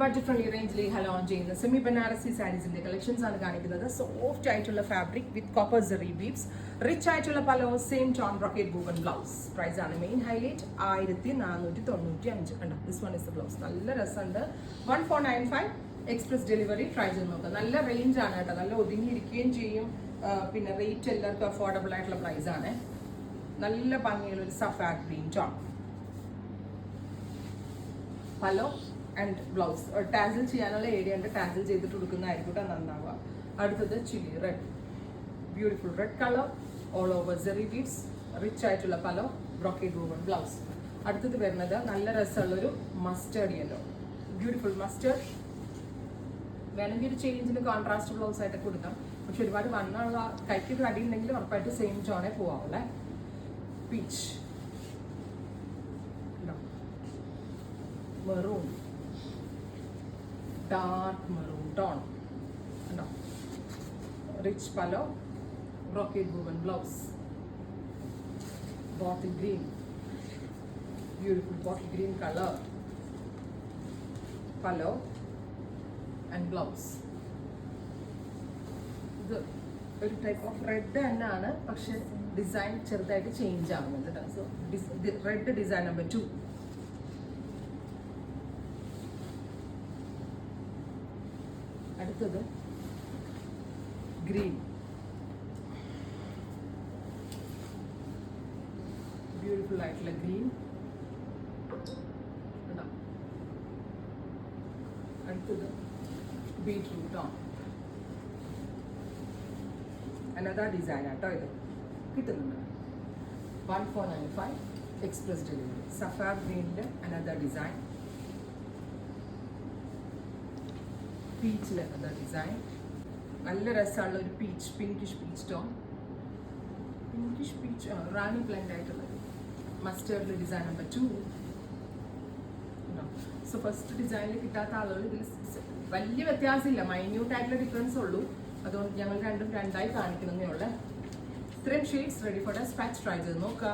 Budget friendly റേഞ്ചിൽ ഹലോൺ ചെയ്യുന്ന semi Banarasi സാരീസിന്റെ collections ആണ് കാണിക്കുന്നത്. സോഫ്റ്റ് ആയിട്ടുള്ള fabric with copper zari beads, rich ആയിട്ടുള്ള pallu, same tone brocade woven blouse. Price ആണ് മെയിൻ ഹൈലൈറ്റ് 1495. കണ്ടോ, this one is the blouse. നല്ല രസമുണ്ട്. 1495 എക്സ്പ്രസ് ഡെലിവറി. ട്രൈ ചെയ്ത് നോക്കാം. നല്ല റേഞ്ച് ആണ് കേട്ടോ, നല്ല ഒതുങ്ങിയിരിക്കുകയും ചെയ്യും. പിന്നെ റേറ്റ് എല്ലാവർക്കും അഫോർഡബിൾ ആയിട്ടുള്ള പ്രൈസ് ആണ്. നല്ല ഭംഗിയുള്ള ഒരു സഫാഡ് green tone pallu and blouse. Tassel ചെയ്യാനുള്ള ഏരിയ ഉണ്ട്, ടാസിൽ ചെയ്തിട്ട് കൊടുക്കുന്നതായിരിക്കും നന്നാവുക. അടുത്തത് chilli red, beautiful red colour, all over zari beads, rich ആയിട്ടുള്ള പലോ, ബ്രോക്കേഡ് വൂവൻ ബ്ലൗസ്. അടുത്തത് വരുന്നത് നല്ല രസമുള്ളൊരു മസ്റ്റേർഡ് യെല്ലോ, ബ്യൂട്ടിഫുൾ മസ്റ്റേർഡ്. വേണമെങ്കിൽ ഒരു ചേഞ്ചിന് കോൺട്രാസ്റ്റ് ബ്ലൗസ് ആയിട്ട് കൊടുക്കാം, പക്ഷെ ഒരുപാട് വണ്ണുള്ള കൈക്ക് കടി ഉണ്ടെങ്കിൽ ഉറപ്പായിട്ട് സെയിം ടോണേ പോവാമല്ലേ. Peach, maroon, dark maroon tone, കണ്ടോ, rich pallu, brocade woven blouse, bottle green, beautiful bottle green colour, pallu and blouse. ഇത് ഒരു ടൈപ്പ് ഓഫ് റെഡ് തന്നെയാണ്, പക്ഷെ ഡിസൈൻ ചെറുതായിട്ട് ചേഞ്ച് ആവുന്നുണ്ട് കേട്ടോ. So red design number 2. അടുത്തത് ഗ്രീൻ, ബ്യൂട്ടിഫുൾ ആയിട്ടുള്ള ഗ്രീൻ. അടുത്തത് ബീട്രൂട്ട് ടോൺ. അനദർ ഡിസൈൻ ആട്ടോ ഇത്. കിട്ടുന്നുണ്ട് 1495 എക്സ്പ്രസ് ഡെലിവറി. സഫാർ ഗ്രീനിൻ്റെ അനദർ ഡിസൈൻ, പീച്ചിൽ അനദർ ഡിസൈൻ. നല്ല രസമുള്ള ഒരു peach, pinkish peach tone, pinkish peach rani blend ആയിട്ടുള്ളത്. മസ്റ്റേർഡിൽ ഡിസൈൻ നമ്പർ 2. സോ ഫസ്റ്റ് ഡിസൈനിൽ കിട്ടാത്ത ആളുകൾ ഇതിൽ വലിയ വ്യത്യാസമില്ല, മൈന്യൂട്ട് ആയിട്ടുള്ള ഡിഫറൻസ് ഉള്ളൂ. അതുകൊണ്ട് ഞങ്ങൾ രണ്ടും രണ്ടായി കാണിക്കുന്നതേ ഉള്ളൂ. ഇത്രയും shades ready for dispatch. Try ചെയ്ത് നോക്കുക.